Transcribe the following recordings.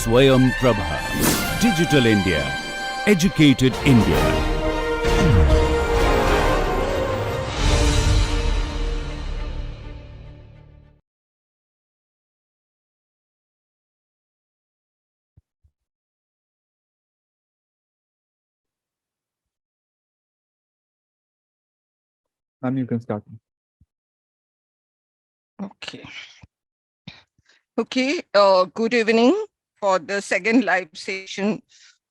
SwayamPrabha. Digital India. Educated India. You can start. Okay. Okay. Good evening for the second live session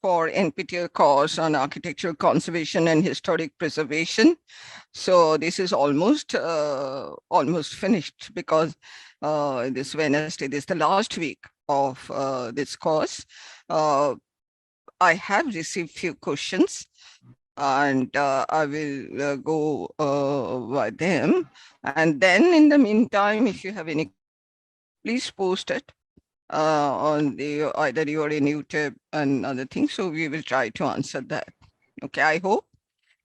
for NPTEL course on architectural conservation and historic preservation. So this is almost finished because this Wednesday, this is the last week of this course. I have received few questions and I will go by them. And then in the meantime, if you have any, please post it on the either you're in YouTube and other things. So we will try to answer that. Okay, I hope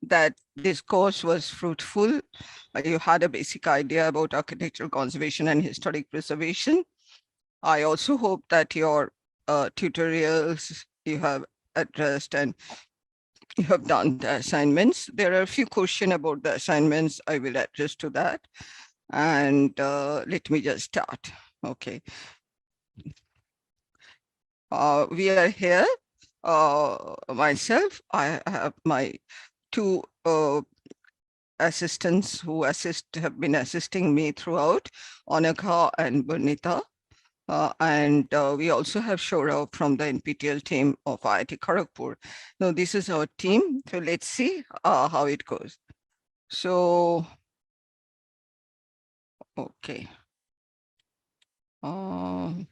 that this course was fruitful. You had a basic idea about architectural conservation and historic preservation. I also hope that your tutorials you have addressed and you have done the assignments. There are a few questions about the assignments. I will address to that. And let me just start. Okay. We are here. Myself, I have my two assistants who have been assisting me throughout, Anagha and Bernita. And we also have Shora from the NPTEL team of IIT Kharagpur. Now, this is our team. So let's see how it goes. So, okay. I'm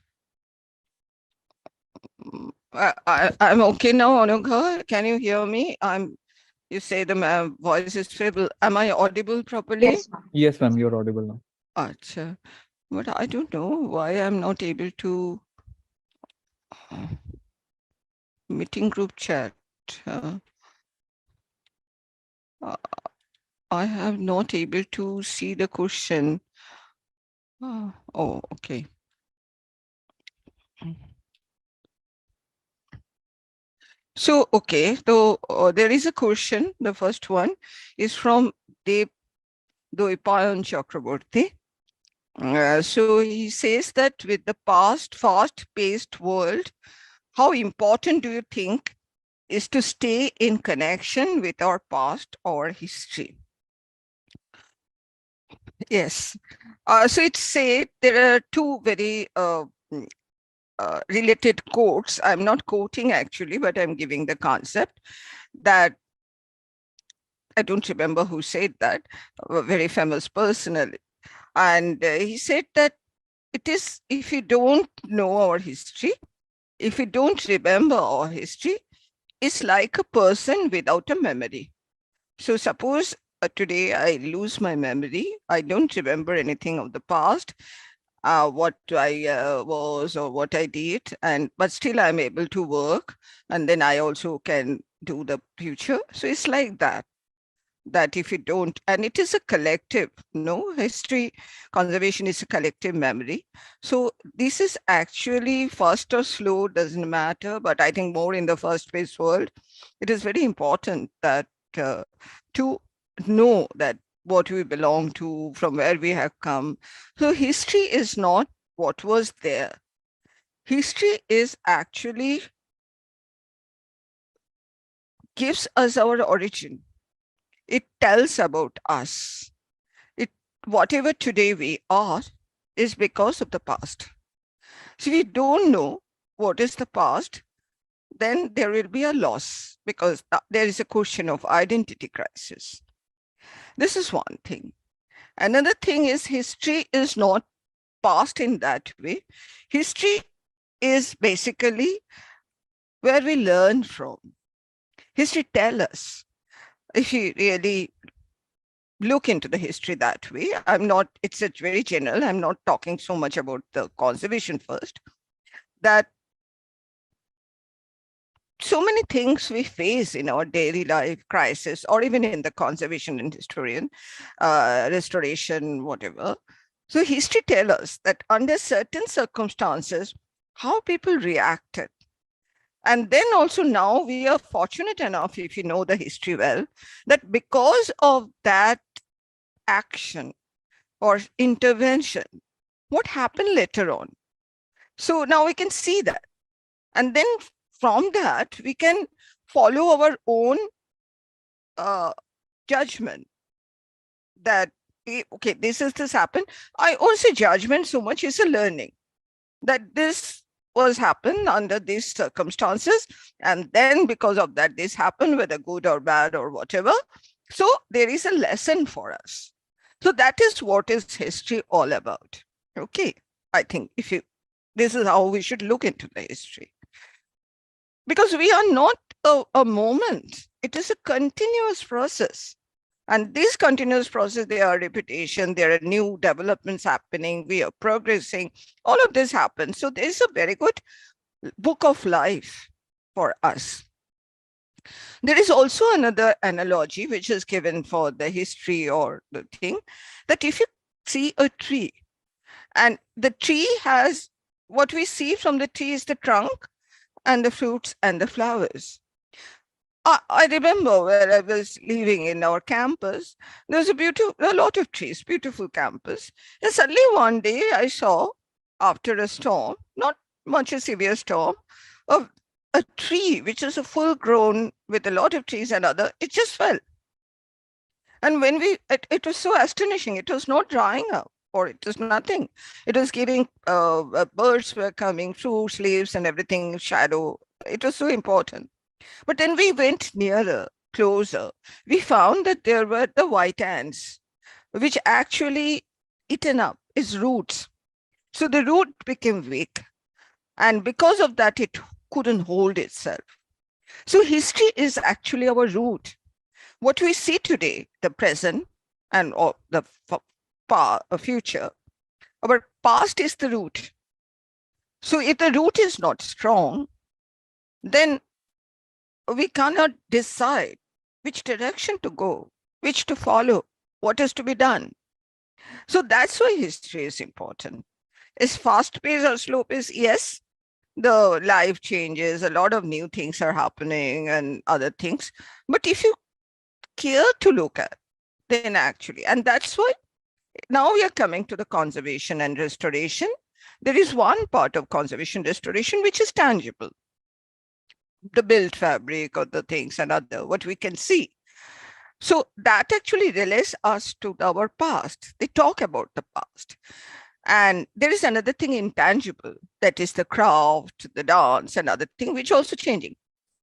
okay now, Anugha. Can you hear me? You say the voice is feeble. Am I audible properly? Yes, ma'am, you're audible now. Achha. But I don't know why I'm not able to meeting group chat. I have not able to see the question. Oh, okay. So, okay, so there is a question. The first one is from Dev Doipayan Chakraborty. So he says that with the fast-paced world, how important do you think is to stay in connection with our past or history? Yes. So it's said there are two very related quotes. I'm not quoting actually, but I'm giving the concept that I don't remember who said that, a very famous person. And he said that it is, if you don't know our history, if you don't remember our history, it's like a person without a memory. So suppose today I lose my memory, I don't remember anything of the past, what I was or what I did, but still I'm able to work, and then I also can do the future. So it's like that if you don't, and it is a collective, history conservation is a collective memory. So this is actually fast or slow, doesn't matter, but I think more in the fast-paced world, it is very important that to know that what we belong to, from where we have come. So history is not what was there. History is actually gives us our origin. It tells about us. Whatever today we are is because of the past. So if we don't know what is the past, then there will be a loss, because there is a question of identity crisis. This is one thing. Another thing is history is not past in that way. History is basically where we learn from. History tells us, if you really look into the history that way, it's a very general, I'm not talking so much about the conservation first, that so many things we face in our daily life crisis, or even in the conservation and restoration, whatever. So history tells us that under certain circumstances, how people reacted. And then also now we are fortunate enough, if you know the history well, that because of that action or intervention, what happened later on. So now we can see that. And then from that, we can follow our own judgment that, okay, this happened. I also judgment so much is a learning that this was happened under these circumstances. And then because of that, this happened, whether good or bad or whatever. So there is a lesson for us. So that is what is history all about. Okay. I think this is how we should look into the history. Because we are not a moment. It is a continuous process. And this continuous process, there are repetition, there are new developments happening, we are progressing, all of this happens. So there's a very good book of life for us. There is also another analogy which is given for the history or the thing, that if you see a tree, and the tree has, what we see from the tree is the trunk and the fruits and the flowers. I remember where I was living in our campus, there was a lot of trees, beautiful campus. And suddenly one day I saw, after a storm, not much a severe storm, a tree which is a full grown with a lot of trees and other, it just fell. And when it was so astonishing, it was not drying up or it was nothing. It was giving, birds were coming, fruits, leaves and everything, shadow. It was so important. But then we went nearer, closer. We found that there were the white ants, which actually eaten up its roots. So the root became weak. And because of that, it couldn't hold itself. So history is actually our root. What we see today, the present and or the future, our past is the root. So if the root is not strong, then we cannot decide which direction to go, which to follow, what is to be done. So that's why history is important. Is fast pace or slow pace? Yes, the life changes, a lot of new things are happening and other things. But if you care to look at, then actually, and that's why now we are coming to the conservation and restoration. There is one part of conservation restoration which is tangible, the built fabric or the things and other, what we can see. So that actually relates us to our past. They talk about the past. And there is another thing intangible, that is the craft, the dance and other thing, which also changing.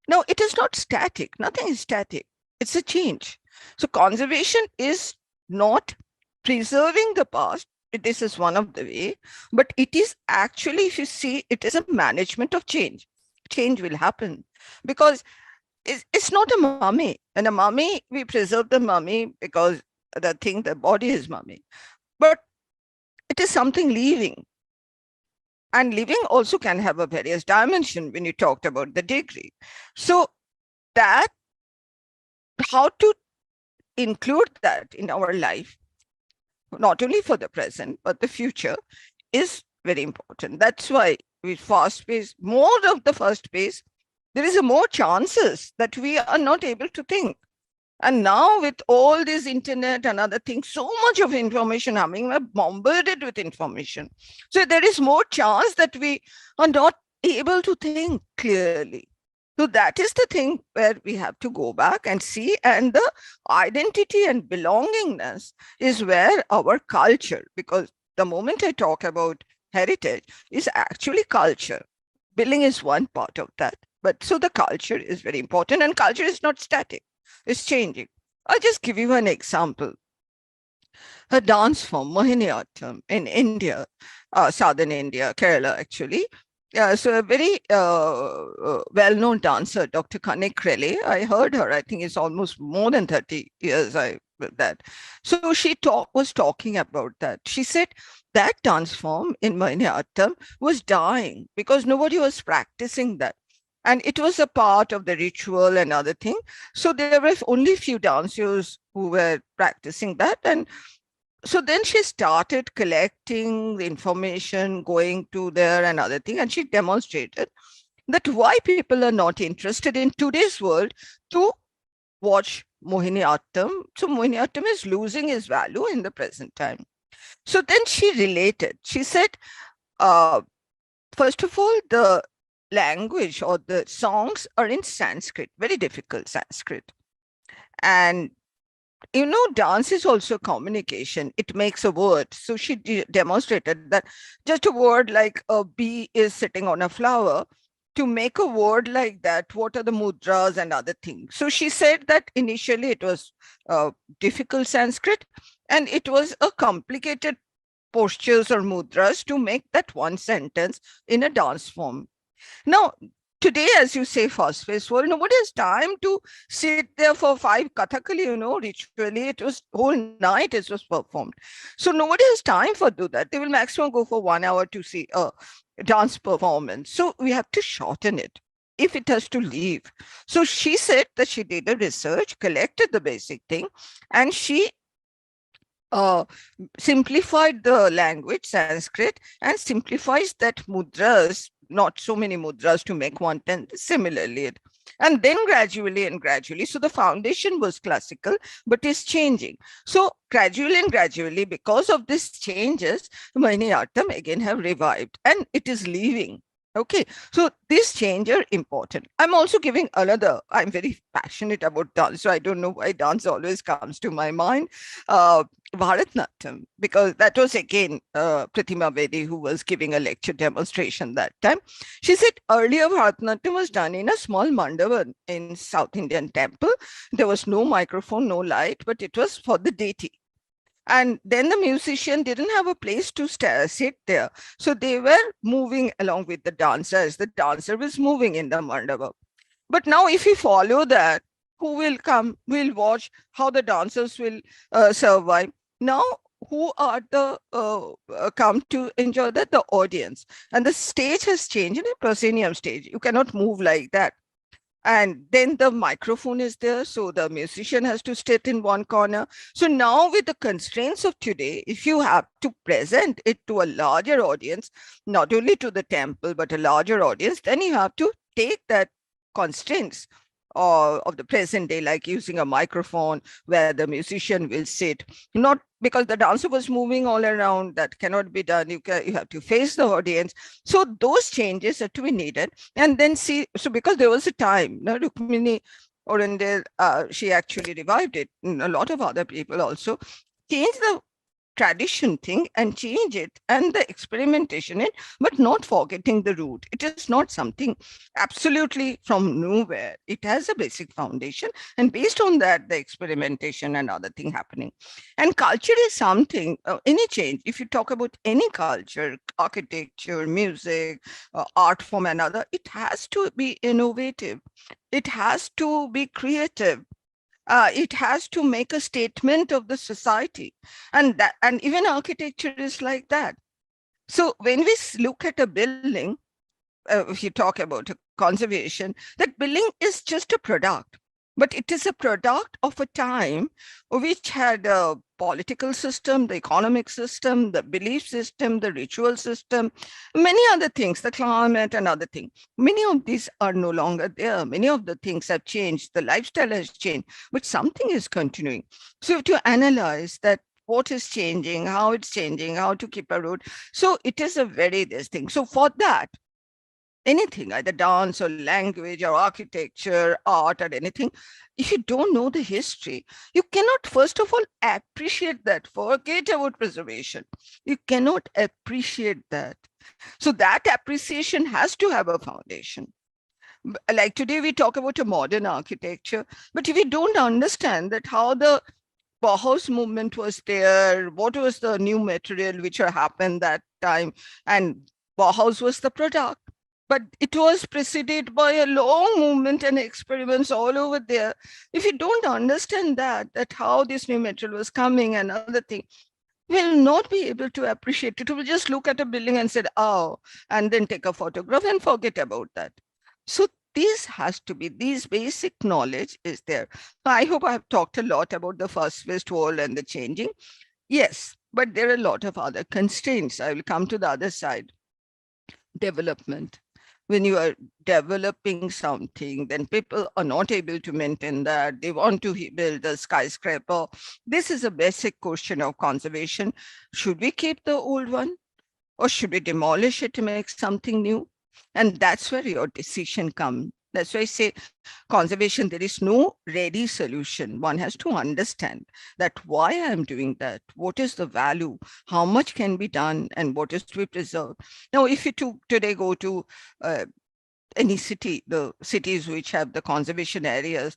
Now, it is not static. Nothing is static. It's a change. So conservation is not preserving the past. This is one of the way, but it is actually, if you see, it is a management of change. Change will happen because it's not a mummy. And a mummy, we preserve the mummy because the body is mummy. But it is something living. And living also can have a various dimension when you talked about the degree. So that, how to include that in our life, not only for the present, but the future, is very important. That's why with fast pace, more of the fast pace, there is a more chances that we are not able to think. And now with all this internet and other things, so much of information coming, we're bombarded with information. So there is more chance that we are not able to think clearly. So that is the thing where we have to go back and see, and the identity and belongingness is where our culture, because the moment I talk about heritage is actually culture. Billing is one part of that. But so the culture is very important, and culture is not static, it's changing. I'll just give you an example. A dance form, Mohiniyattam in India, southern India, Kerala actually. So a very well-known dancer, Dr. Kanik Rele, I heard her, I think it's almost more than 30 years that. So she was talking about that. She said that dance form in Mohiniyattam was dying because nobody was practicing that. And it was a part of the ritual and other thing. So there were only few dancers who were practicing that. And so then she started collecting the information, going to there and other thing, and she demonstrated that why people are not interested in today's world to watch Mohiniyattam. So Mohiniyattam is losing its value in the present time. So then she related. She said, first of all, the language or the songs are in Sanskrit, very difficult Sanskrit. And dance is also communication. It makes a word. So she demonstrated that just a word like a bee is sitting on a flower, to make a word like that, what are the mudras and other things? So she said that initially it was difficult Sanskrit, and it was a complicated postures or mudras to make that one sentence in a dance form. Now, today, as you say, fast paced world, nobody has time to sit there for 5 Kathakali, ritually. It was whole night it was performed. So nobody has time for do that. They will maximum go for 1 hour to see a dance performance. So we have to shorten it if it has to leave. So she said that she did a research, collected the basic thing, and she simplified the language, Sanskrit, and simplifies that mudras, not so many mudras to make one tenth, similarly. And then gradually, so the foundation was classical, but is changing. So gradually, because of these changes, Mohiniyattam again have revived, and it is leaving. Okay, so these changes are important. I'm also giving another, I'm very passionate about dance, so I don't know why dance always comes to my mind. Bharatnatyam, because that was again Pratima Bedi who was giving a lecture demonstration that time. She said earlier Bharatnatyam was done in a small mandapa in South Indian temple. There was no microphone, no light, but it was for the deity. And then the musician didn't have a place to sit there. So they were moving along with the dancers. The dancer was moving in the mandapa. But now if we follow that, who will come, will watch how the dancers will survive. Now, who are the come to enjoy that? The audience. And the stage has changed in a proscenium stage. You cannot move like that. And then the microphone is there, so the musician has to sit in one corner. So now with the constraints of today, if you have to present it to a larger audience, not only to the temple, but a larger audience, then you have to take that constraints of the present day, like using a microphone where the musician will sit, not because the dancer was moving all around, that cannot be done. You have to face the audience. So those changes are to be needed. And then see, so because there was a time, Rukmini Orendel, she actually revived it, and a lot of other people also changed the tradition thing and change it and the experimentation it, but not forgetting the root. It is not something absolutely from nowhere. It has a basic foundation, and based on that, the experimentation and other thing happening. And culture is something, any change, if you talk about any culture, architecture, music, art form, and other, it has to be innovative. It has to be creative. It has to make a statement of the society, and even architecture is like that. So when we look at a building, if you talk about a conservation, that building is just a product, but it is a product of a time which had a political system, the economic system, the belief system, the ritual system, many other things, the climate and other things. Many of these are no longer there. Many of the things have changed. The lifestyle has changed, but something is continuing. So to analyze that, what is changing, how it's changing, how to keep a root. So it is a very this thing. So for that, anything, either dance or language or architecture, art or anything, if you don't know the history, you cannot, first of all, appreciate that. Forget about preservation. You cannot appreciate that. So that appreciation has to have a foundation. Like today, we talk about a modern architecture, but if we don't understand that how the Bauhaus movement was there, what was the new material which happened that time, and Bauhaus was the product. But it was preceded by a long movement and experiments all over there. If you don't understand that how this new material was coming and other thing, will not be able to appreciate it. Will just look at a building and say, oh, and then take a photograph and forget about that. So this has to be, these basic knowledge is there. So I hope I have talked a lot about the first phase world and the changing. Yes, but there are a lot of other constraints. I will come to the other side. Development. When you are developing something, then people are not able to maintain that. They want to build a skyscraper. This is a basic question of conservation. Should we keep the old one or should we demolish it to make something new? And that's where your decision comes. That's why I say conservation, there is no ready solution. One has to understand that why I'm doing that, what is the value, how much can be done, and what is to be preserved. Now, if you today go to any city, the cities which have the conservation areas,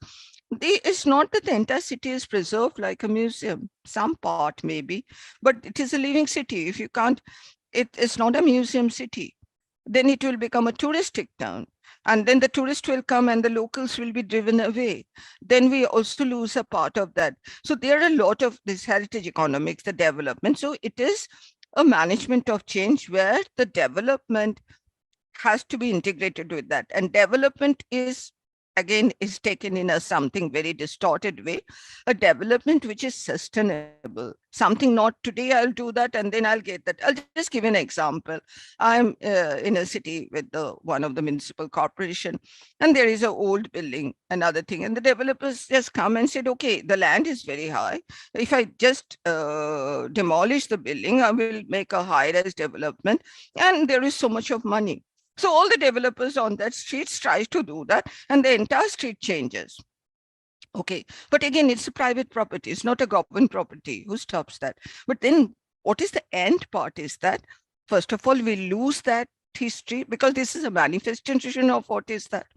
it's not that the entire city is preserved like a museum. Some part maybe, but it is a living city. If you can't, it's not a museum city, then it will become a touristic town. And then the tourists will come and the locals will be driven away. Then we also lose a part of that. So there are a lot of this heritage economics, the development. So it is a management of change where the development has to be integrated with that. And development is, again, is taken in a something very distorted way, a development which is sustainable, something not today I'll do that and then I'll get that. I'll just give an example. I'm in a city with one of the municipal corporation, and there is an old building, another thing, and the developers just come and said, okay, the land is very high. If I just demolish the building, I will make a high-rise development, and there is so much of money. So all the developers on that street tries to do that, and the entire street changes. Okay, but again, it's a private property. It's not a government property. Who stops that? But then what is the end part is that, first of all, we lose that history because this is a manifestation of what is that.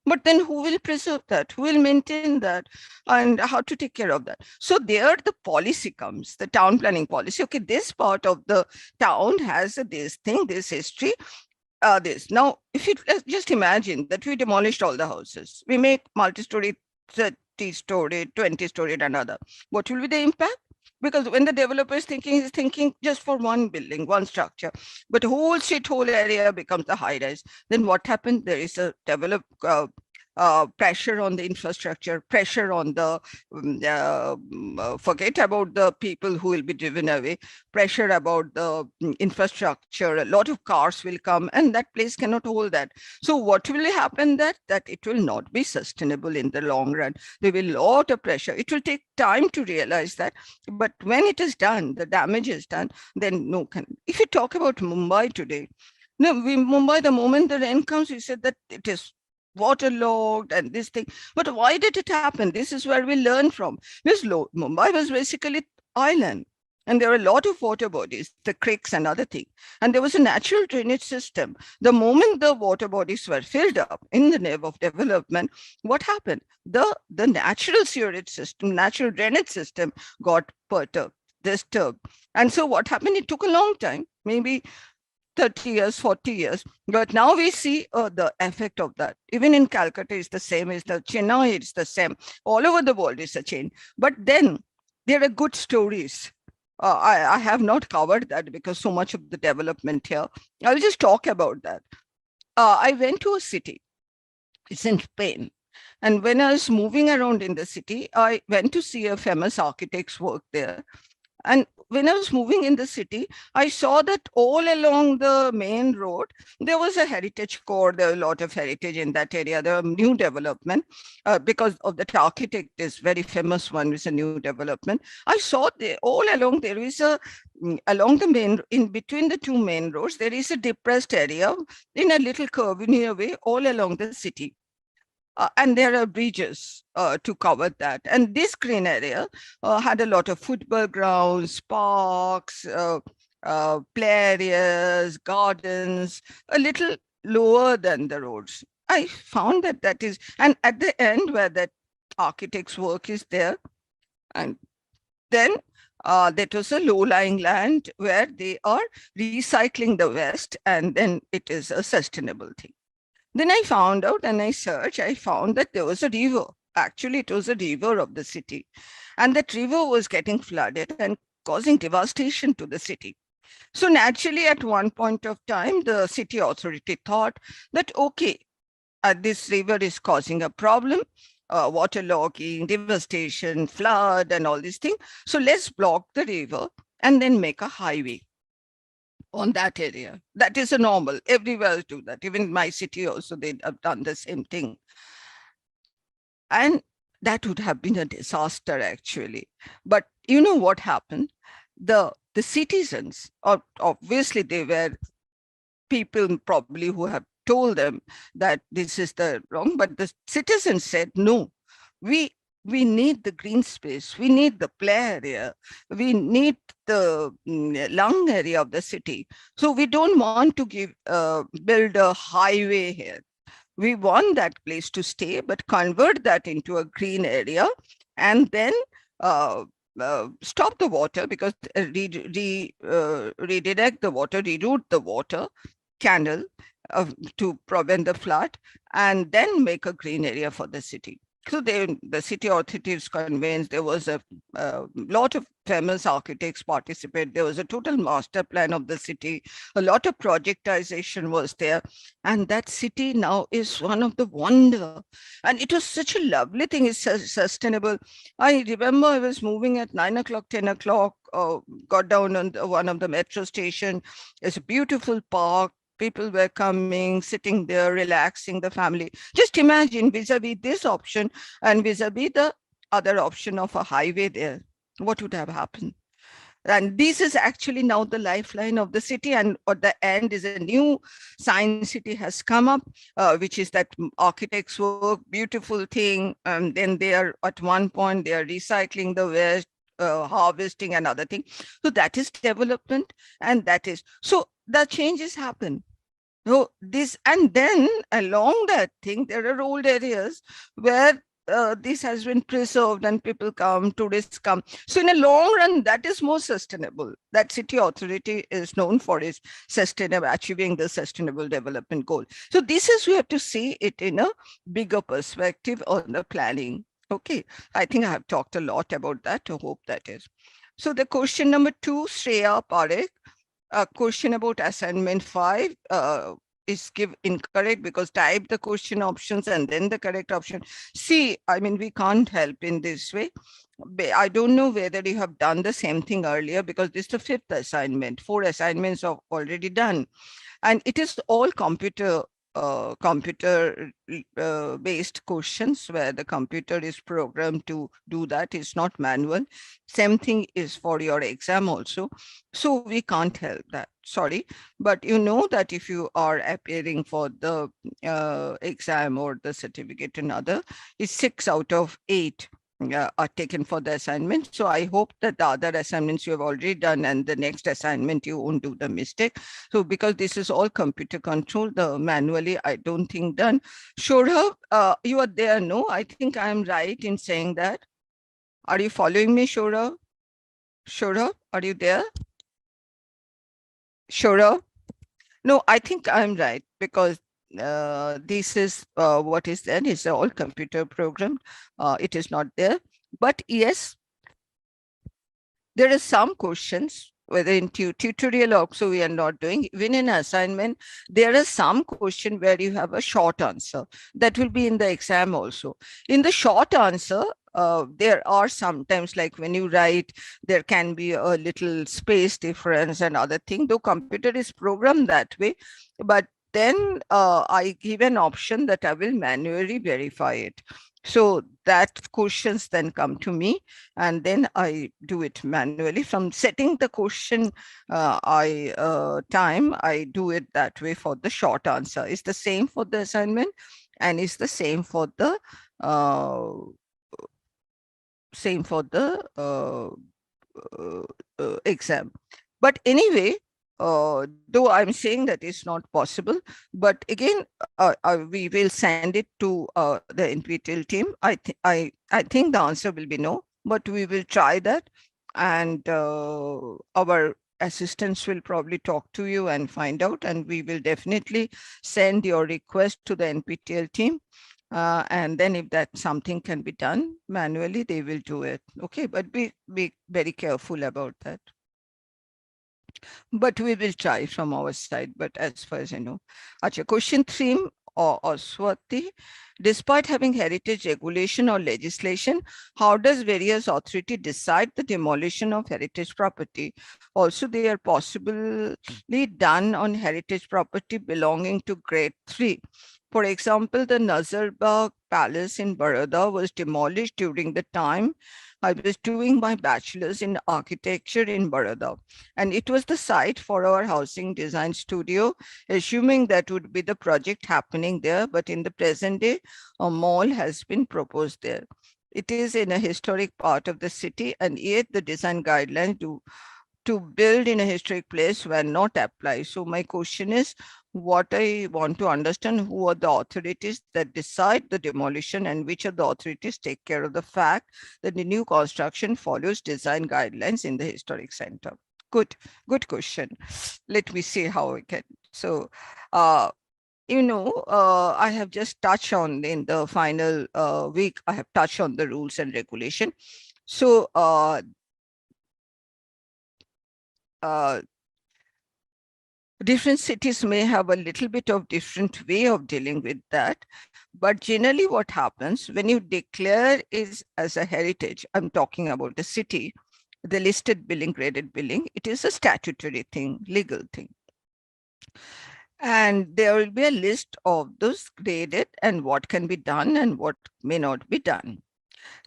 But then who will preserve that? Who will maintain that? And how to take care of that? So there the policy comes, the town planning policy. Okay, this part of the town has this thing, this history, this. Now, if you just imagine that we demolished all the houses, we make multi-story, 30-story, 20-story, another. What will be the impact? Because when the developer is thinking, he's thinking just for one building, one structure, but whole street, whole area becomes a high rise. Then what happens? There is a pressure on the infrastructure, pressure on the, forget about the people who will be driven away, pressure about the infrastructure, a lot of cars will come and that place cannot hold that. So what will happen that it will not be sustainable in the long run. There will be a lot of pressure. It will take time to realize that, but when it is done, the damage is done, then no can. If you talk about Mumbai today, no, Mumbai, the moment the rain comes, we said that it is waterlogged and this thing. But why did it happen? This is where we learn from. Because Mumbai was basically island, and there were a lot of water bodies, the creeks and other things. And there was a natural drainage system. The moment the water bodies were filled up in the name of development, what happened? The natural sewerage system, natural drainage system got perturbed, disturbed. And so what happened? It took a long time, maybe 30 years, 40 years. But now we see the effect of that. Even in Calcutta, it's the same. It's the Chennai, it's the same. All over the world, it's a change. But then there are good stories. I have not covered that because so much of the development here. I'll just talk about that. I went to a city. It's in Spain. And when I was moving around in the city, I went to see a famous architect's work there. And when I was moving in the city, I saw that all along the main road, there was a heritage core. There was a lot of heritage in that area. There were new development because of that architect is very famous one with a new development. I saw all along there is along the main, in between the two main roads, there is a depressed area in a little curvilinear way all along the city. And there are bridges to cover that. And this green area had a lot of football grounds, parks, play areas, gardens, a little lower than the roads. I found that is, and at the end where that architect's work is there, and then that was a low-lying land where they are recycling the waste, and then it is a sustainable thing. Then I found out and I searched, I found that there was a river. Actually, it was a river of the city. And that river was getting flooded and causing devastation to the city. So naturally, at one point of time, the city authority thought that, okay, this river is causing a problem, waterlogging, devastation, flood, and all these things. So let's block the river and then make a highway on that area. That is a normal, everywhere do that. Even in my city also, they have done the same thing. And that would have been a disaster actually. But you know what happened? The citizens, or obviously they were people probably who have told them that this is the wrong, but the citizens said, no, we we need the green space, we need the play area, we need the lung area of the city. So we don't want to build a highway here. We want that place to stay, but convert that into a green area, and then stop the water, because redirect the water, reroute the water canal to prevent the flood, and then make a green area for the city. So the city authorities convinced. There was a lot of famous architects participate. There was a total master plan of the city. A lot of projectization was there. And that city now is one of the wonder. And it was such a lovely thing. It's sustainable. I remember I was moving at 9 o'clock, 10 o'clock, got down on one of the metro station. It's a beautiful park. People were coming, sitting there, relaxing, the family. Just imagine vis-a-vis this option and vis-a-vis the other option of a highway there. What would have happened? And this is actually now the lifeline of the city. And at the end is a new science city has come up, which is that architects work, beautiful thing. And then they are at one point, they are recycling the waste, harvesting another thing. So that is development. And that is, so the changes happen. So this, and then along that thing, there are old areas where this has been preserved and people come, tourists come. So in a long run, that is more sustainable. That city authority is known for its sustainable, achieving the sustainable development goal. So this is, we have to see it in a bigger perspective on the planning. Okay, I think I have talked a lot about that. I hope that is. So the question number 2, Shreya Parekh, a question about assignment 5 is incorrect, because type the question options and then the correct option. See, I mean, we can't help in this way. I don't know whether you have done the same thing earlier, because this is the 5th assignment. 4 assignments are already done. And it is all computer based questions where the computer is programmed to do that. It's not manual. Same thing is for your exam also. So we can't help that. Sorry. But you know that if you are appearing for the exam or the certificate and other, it's 6 out of 8 are taken for the assignment. So I hope that the other assignments you have already done, and the next assignment you won't do the mistake. So because this is all computer control, the manually I don't think done. Shorab, you are there, no? I think I am right in saying that. Are you following me, Shorab? Shorab, are you there? Shorab? No, I think I'm right, because this is what is there. It's all computer programmed. It is not there. But yes, there are some questions, whether in tutorial also we are not doing, even in assignment, there are some question where you have a short answer that will be in the exam also. In the short answer, there are sometimes, like when you write, there can be a little space difference and other thing, though computer is programmed that way. But then I give an option that I will manually verify it. So that questions then come to me, and then I do it manually. From setting the question time, I do it that way for the short answer. It's the same for the assignment, and it's the same for the exam. But anyway, though I'm saying that it's not possible, but again, we will send it to the NPTEL team. I think the answer will be no, but we will try that, and our assistants will probably talk to you and find out, and we will definitely send your request to the NPTEL team. And then if that something can be done manually, they will do it. Okay, but be very careful about that. But we will try from our side, but as far as I know. Acha, question 3 or Swati, despite having heritage regulation or legislation, how does various authority decide the demolition of heritage property? Also, they are possibly done on heritage property belonging to grade 3. For example, the Nazarbagh Palace in Baroda was demolished during the time I was doing my bachelor's in architecture in Baroda, and it was the site for our housing design studio, assuming that would be the project happening there. But in the present day, a mall has been proposed there. It is in a historic part of the city, and yet the design guidelines to build in a historic place were not applied. So my question is, what I want to understand, who are the authorities that decide the demolition, and which of the authorities take care of the fact that the new construction follows design guidelines in the historic center? Good question. Let me see how I can. So, I have just touched on in the final week, I have touched on the rules and regulation. So, different cities may have a little bit of different way of dealing with that. But generally what happens when you declare is as a heritage, I'm talking about the city, the listed building, graded building, it is a statutory thing, legal thing. And there will be a list of those graded and what can be done and what may not be done.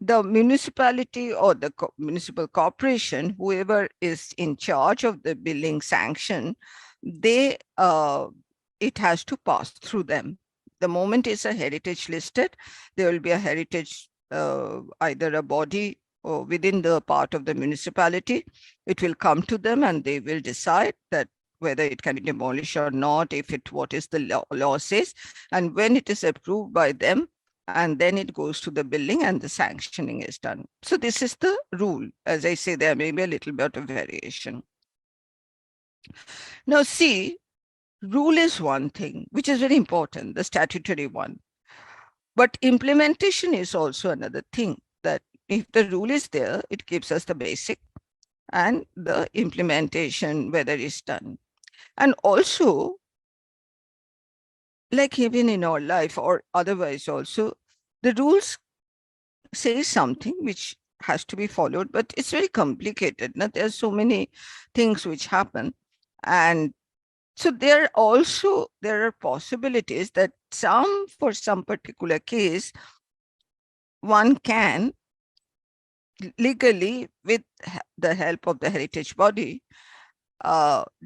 The municipality or the municipal corporation, whoever is in charge of the building sanction, it has to pass through them. The moment it's a heritage listed, there will be a heritage, either a body or within the part of the municipality. It will come to them and they will decide that whether it can be demolished or not, what is the law says, and when it is approved by them, and then it goes to the building and the sanctioning is done. So this is the rule. As I say, there may be a little bit of variation. Now see, rule is one thing, which is very important, the statutory one. But implementation is also another thing, that if the rule is there, it gives us the basic, and the implementation, whether it's done. And also, like even in our life or otherwise also, the rules say something which has to be followed, but it's very complicated. Now, there are so many things which happen. And so there are possibilities that for some particular case, one can legally, with the help of the heritage body,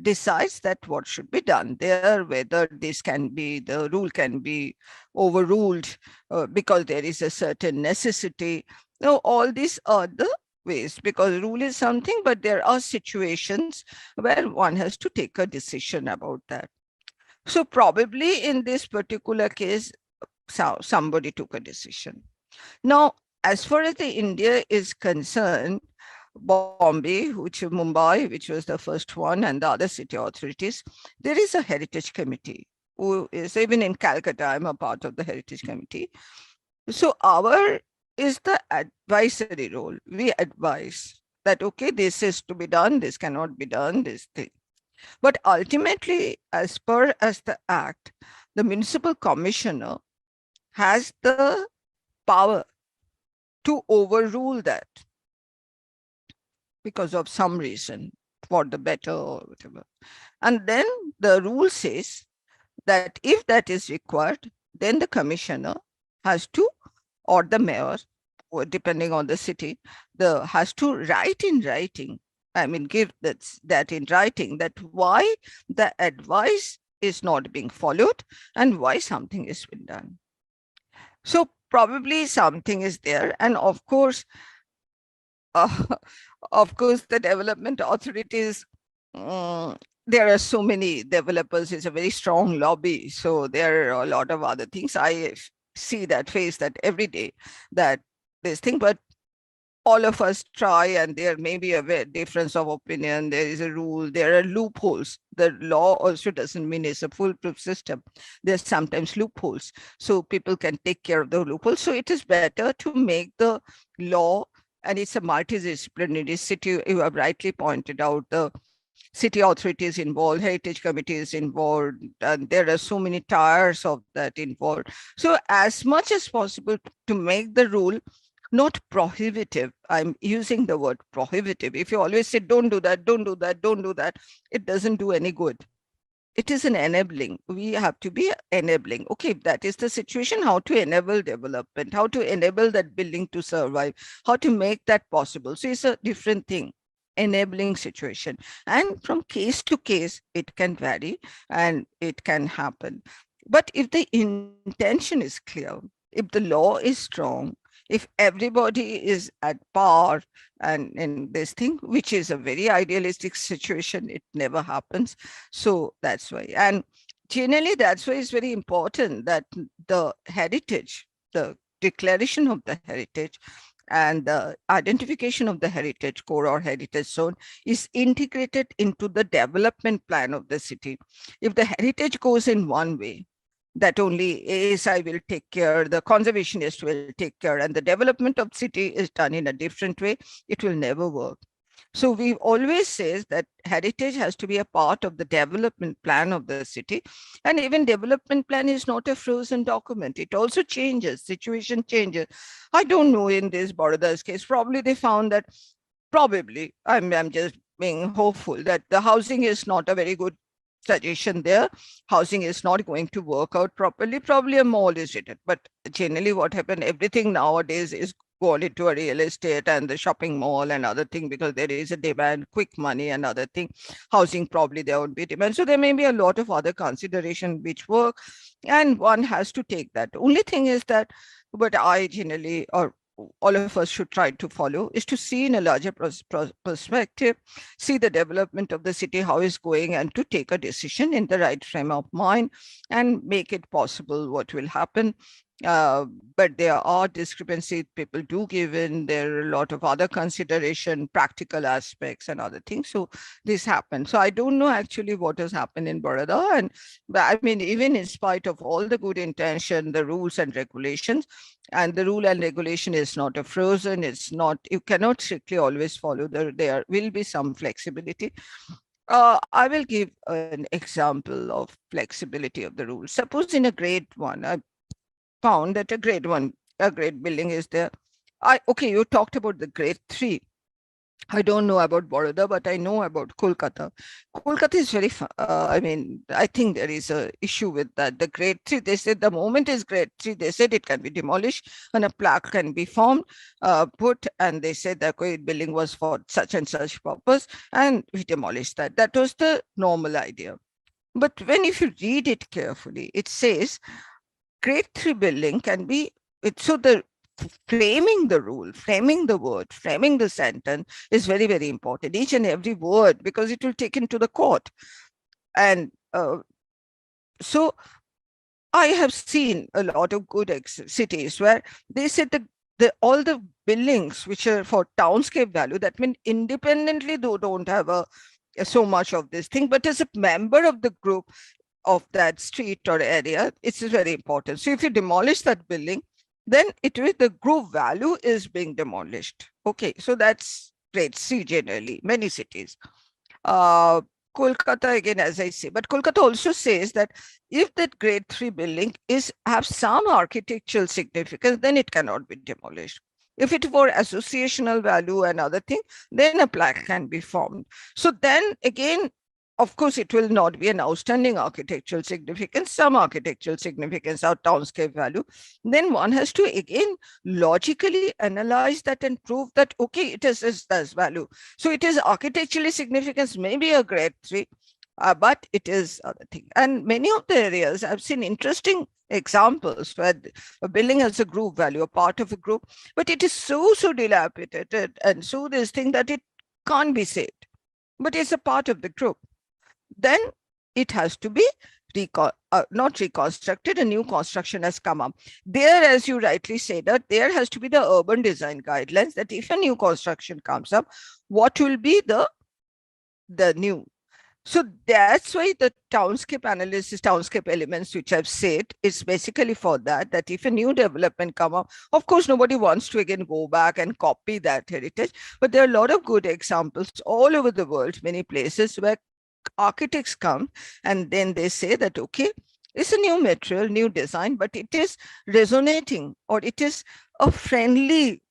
decides that what should be done there, whether the rule can be overruled because there is a certain necessity. Now, all these are the ways, because rule is something, but there are situations where one has to take a decision about that. So probably in this particular case, somebody took a decision. Now, as far as the India is concerned, Mumbai, which was the first one, and the other city authorities, there is a heritage committee who is, even in Calcutta, I'm a part of the heritage committee. So our is the advisory role. We advise that, okay, this is to be done, this cannot be done, this thing. But ultimately, as per as the act, the municipal commissioner has the power to overrule that because of some reason, for the better or whatever. And then the rule says that if that is required, then the commissioner has to, or the mayor, or depending on the city, has to write in writing, give that in writing, that why the advice is not being followed and why something has been done. So probably something is there. And of course, the development authorities, there are so many developers, it's a very strong lobby. So there are a lot of other things. I see that, face that every day, that this thing, but all of us try, and there may be a difference of opinion. There is a rule, there are loopholes. The law also doesn't mean it's a foolproof system. There's sometimes loopholes. So people can take care of the loopholes. So it is better to make the law, and it's a multidisciplinary city. You have rightly pointed out the city authorities involved, heritage committees involved, and there are so many tiers of that involved. So as much as possible to make the rule not prohibitive. I'm using the word prohibitive. If you always say, don't do that, don't do that, don't do that, it doesn't do any good. It is an enabling. We have to be enabling. Okay, if that is the situation, how to enable development, how to enable that building to survive, how to make that possible. So it's a different thing, enabling situation. And from case to case, it can vary and it can happen. But if the intention is clear, if the law is strong, if everybody is at par and in this thing, which is a very idealistic situation, it never happens. So that's why. And generally, that's why it's very important that the heritage, the declaration of the heritage and the identification of the heritage core or heritage zone is integrated into the development plan of the city. If the heritage goes in one way, that only ASI will take care, the conservationist will take care, and the development of city is done in a different way, it will never work. So we always says that heritage has to be a part of the development plan of the city. And even development plan is not a frozen document. It also changes, situation changes. I don't know in this Baroda's case, probably they found that I'm just being hopeful that the housing is not a very good suggestion there. Housing is not going to work out properly. Probably a mall is needed. But generally what happened, everything nowadays is gone into a real estate and the shopping mall and other thing because there is a demand, quick money and other thing. Housing, probably there would be demand. So there may be a lot of other consideration which work and one has to take that. Only thing is that, but I generally, or all of us should try to follow, is to see in a larger perspective, see the development of the city, how it's going, and to take a decision in the right frame of mind and make it possible what will happen. But there are discrepancies people do give in. There are a lot of other consideration, practical aspects and other things. So this happened. So I don't know actually what has happened in Baroda. And I mean, even in spite of all the good intention, the rules and regulations, and the rule and regulation is not a frozen, it's not, you cannot strictly always follow, there will be some flexibility. I will give an example of flexibility of the rules. Suppose in a grade 1, I found that a grade building is there. Okay, you talked about the grade 3. I don't know about Baroda, but I know about Kolkata. Kolkata is very, I mean, I think there is a issue with that. The grade 3, they said the moment is grade 3, they said it can be demolished and a plaque can be formed, put, and they said the building was for such and such purpose, and we demolished that. That was the normal idea. But when if you read it carefully, it says grade 3 building can be, so the framing the rule, framing the word, framing the sentence is very, very important. Each and every word, because it will take into the court. And so I have seen a lot of good cities where they said that all the buildings which are for townscape value, that mean independently though don't have so much of this thing, but as a member of the group of that street or area, it's very important. So if you demolish that building, then it will, the group value is being demolished. Okay, so that's grade C generally, many cities. Kolkata again, as I say, but Kolkata also says that if that grade 3 building have some architectural significance, then it cannot be demolished. If it were associational value and other thing, then a plaque can be formed. So then again, of course, it will not be an outstanding architectural significance, some architectural significance or townscape value. Then one has to again logically analyze that and prove that, okay, it is this value. So it is architecturally significance, maybe a grade 3, but it is other thing. And many of the areas I've seen interesting examples where a building has a group value, a part of a group, but it is so dilapidated and so this thing that it can't be saved, but it's a part of the group. Then it has to be not reconstructed, a new construction has come up. There, as you rightly said, that there has to be the urban design guidelines that if a new construction comes up, what will be the new. So that's why the townscape analysis, townscape elements, which I've said, is basically for that, that if a new development come up, of course, nobody wants to again go back and copy that heritage, but there are a lot of good examples all over the world, many places where architects come and then they say that, okay, it's a new material, new design, but it is resonating, or it is a friendly,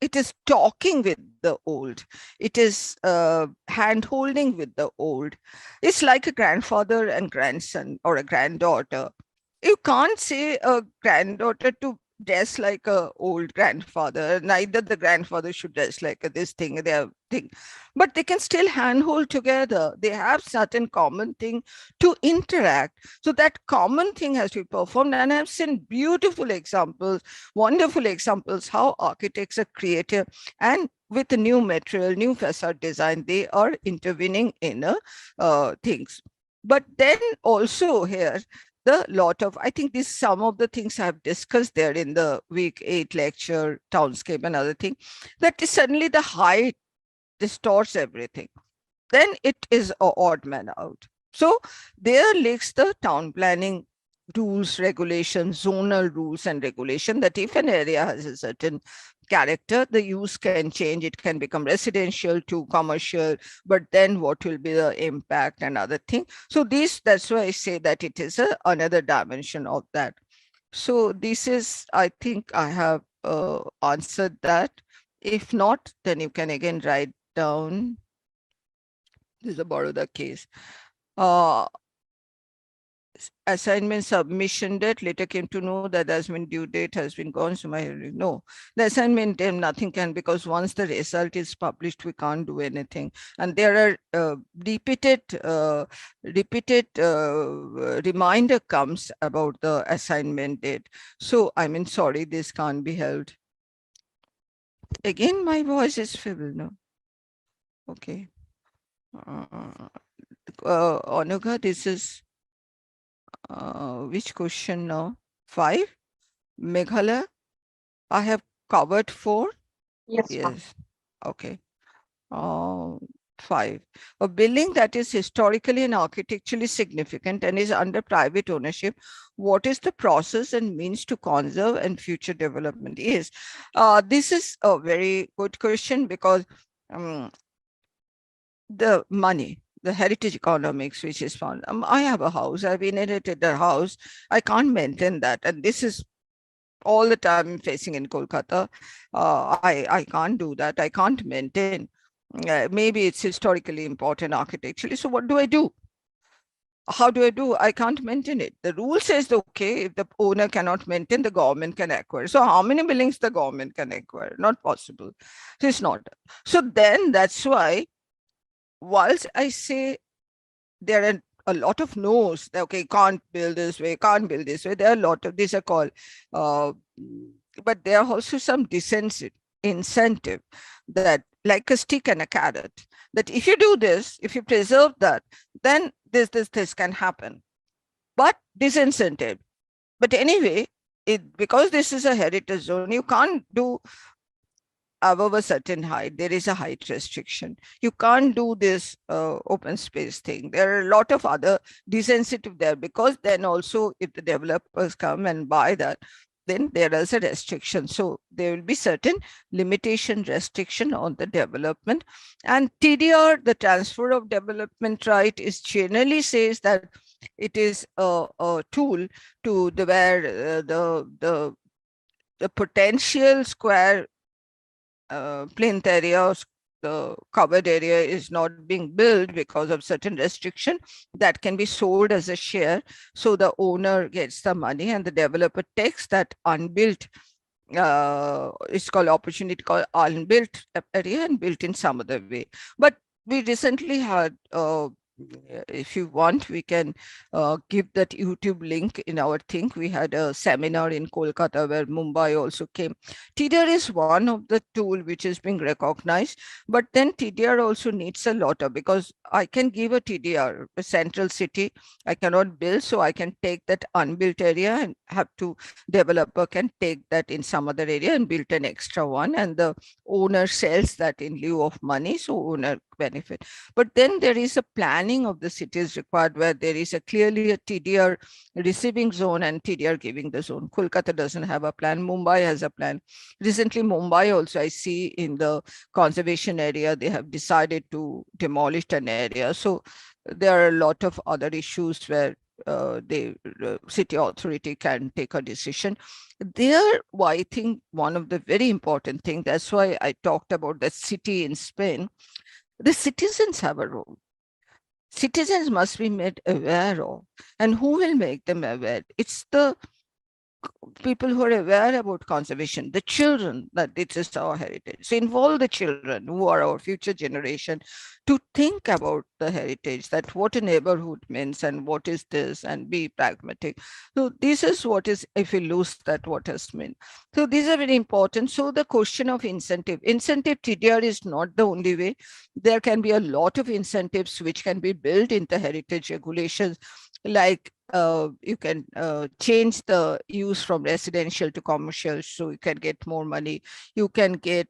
it is talking with the old, it is hand holding with the old. It's like a grandfather and grandson, or a granddaughter. You can't say a granddaughter to dress like a old grandfather, neither the grandfather should dress like this thing, their thing, but they can still handhold together. They have certain common thing to interact, so that common thing has to be performed. And I've seen beautiful examples, wonderful examples, how architects are creative, and with the new material, new facade design, they are intervening in things. But then also here, the lot of, I think this, some of the things I've discussed there in the week 8 lecture, townscape and other thing, that is suddenly the height distorts everything. Then it is a odd man out. So there lies the town planning rules, regulations, zonal rules and regulation, that if an area has a certain character, the use can change. It can become residential to commercial, but then what will be the impact and other thing. So this, that's why I say that it is another dimension of that. So this is, I think I have answered that. If not, then you can again write down. This is a Baroda case. Assignment submission date, later came to know that the assignment due date has been gone. So no, the assignment nothing can, because once the result is published, we can't do anything. And there are repeated reminder comes about the assignment date. So I mean, sorry, this can't be held. Again, my voice is feeble, no? Okay. Onuga, this is which question now? 5. Meghalaya, I have covered 4. Yes, ma'am. Yes. Okay. 5. A building that is historically and architecturally significant and is under private ownership, what is the process and means to conserve and future development? Yes. This is a very good question, because the money, the heritage economics, which is found. I have a house, I've inherited a house, I can't maintain that. And this is all the time facing in Kolkata. I can't do that. I can't maintain. Maybe it's historically important architecturally. So what do I do? How do I do? I can't maintain it. The rule says, okay, if the owner cannot maintain, the government can acquire. So how many buildings the government can acquire? Not possible. So it's not. So then that's why, whilst I say there are a lot of no's, okay, can't build this way, can't build this way, there are a lot of, these are called, but there are also some incentive, that like a stick and a carrot, that if you do this, if you preserve that, then this can happen. But disincentive. But anyway, because this is a heritage zone, you can't do above a certain height. There is a height restriction. You can't do this open space thing. There are a lot of other disincentive there, because then also if the developers come and buy that, then there is a restriction. So there will be certain limitation, restriction on the development. And TDR, the transfer of development right, is generally says that it is a tool to the where the potential square plinth area, the covered area is not being built because of certain restriction, that can be sold as a share. So the owner gets the money and the developer takes that unbuilt, it's called opportunity, called unbuilt area, and built in some other way. But we recently had, if you want, we can give that YouTube link in our thing. We had a seminar in Kolkata where Mumbai also came. TDR is one of the tool which is being recognized, but then TDR also needs a lot of, because I can give a TDR, a central city, I cannot build, so I can take that unbuilt area and have to, developer can take that in some other area and build an extra one, and the owner sells that in lieu of money, so owner benefit. But then there is a planning planning of the city is required, where there is clearly a TDR receiving zone and TDR giving the zone. Kolkata doesn't have a plan. Mumbai has a plan. Recently, Mumbai also, I see in the conservation area, they have decided to demolish an area. So there are a lot of other issues where the city authority can take a decision. There, I think one of the very important things, that's why I talked about the city in Spain, the citizens have a role. Citizens must be made aware of. And who will make them aware? It's the people who are aware about conservation, the children, that this is our heritage. So involve the children who are our future generation to think about the heritage, that what a neighborhood means and what is this, and be pragmatic. So this is what is, if we lose that, what has meant. So these are very important. So the question of incentive TDR is not the only way. There can be a lot of incentives which can be built into heritage regulations, like you can change the use from residential to commercial, so you can get more money. You can get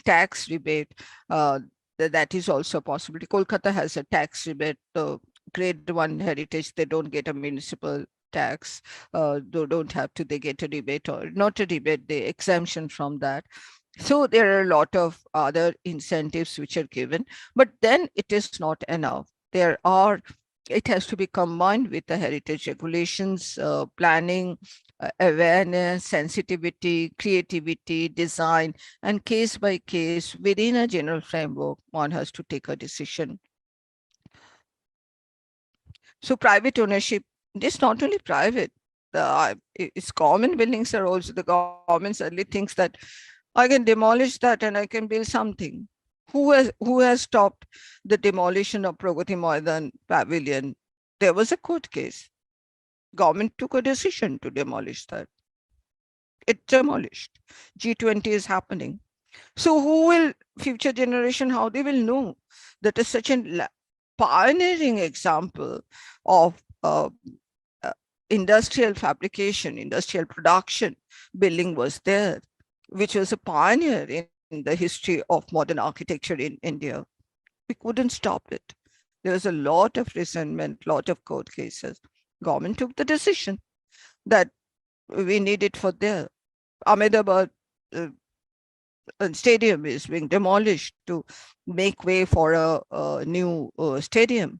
tax rebate. That is also a possibility. Kolkata has a tax rebate. Grade 1 heritage, they don't get a municipal tax. They don't have to, they get a rebate, or not a rebate, the exemption from that. So there are a lot of other incentives which are given, but then it is not enough. It has to be combined with the heritage regulations, planning, awareness, sensitivity, creativity, design, and case by case within a general framework, one has to take a decision. So private ownership, it's not only private, it's common buildings are also, the government suddenly thinks that I can demolish that and I can build something. Who has stopped the demolition of Pragati Maidan Pavilion? There was a court case. Government took a decision to demolish that. It demolished. G20 is happening. So who will, future generation, how they will know that is such a pioneering example of industrial fabrication, industrial production building was there, which was a pioneer in the history of modern architecture in India. We couldn't stop it. There was a lot of resentment, lot of court cases. Government took the decision that we need it for there. Ahmedabad stadium is being demolished to make way for a new stadium.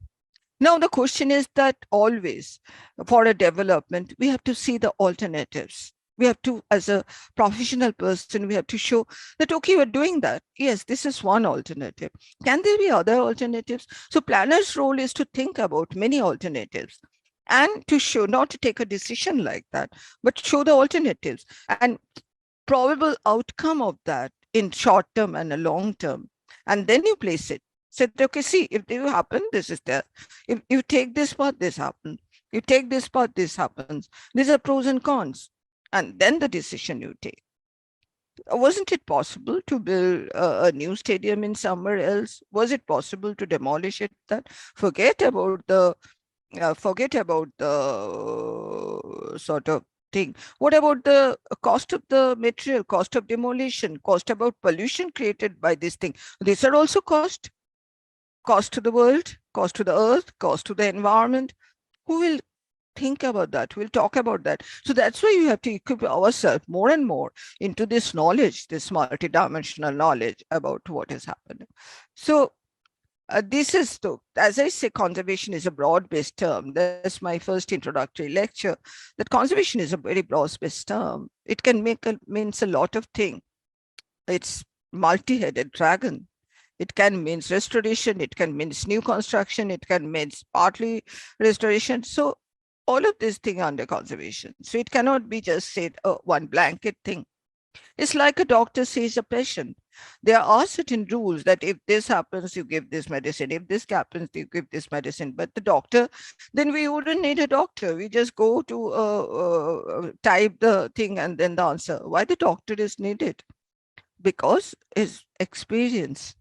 Now the question is that always for a development, we have to see the alternatives. We have to, as a professional person, we have to show that, okay, we're doing that. Yes, this is one alternative. Can there be other alternatives? So planner's role is to think about many alternatives and to show, not to take a decision like that, but show the alternatives and probable outcome of that in short term and a long term. And then you place it. Said, okay, see, if they happen, this is there. If you take this path, this happens. You take this path, this happens. These are pros and cons. And then the decision you take. Wasn't it possible to build a new stadium in somewhere else? Was it possible to demolish it? That forget about the sort of thing. What about the cost of the material, cost of demolition, cost about pollution created by this thing? These are also cost to the world, cost to the earth, cost to the environment. Who will think about that? We'll talk about that. So that's why you have to equip ourselves more and more into this knowledge, this multidimensional knowledge about what is happening. So this is, as I say, conservation is a broad-based term. That's my first introductory lecture, that conservation is a very broad-based term. It can means a lot of things. It's multi-headed dragon. It can mean restoration, it can mean new construction, it can mean partly restoration. So all of this thing under conservation. So it cannot be just said one blanket thing. It's like a doctor says a patient. There are certain rules that if this happens, you give this medicine. If this happens, you give this medicine. But the doctor, then we wouldn't need a doctor. We just go to type the thing and then the answer. Why the doctor is needed? Because his experience.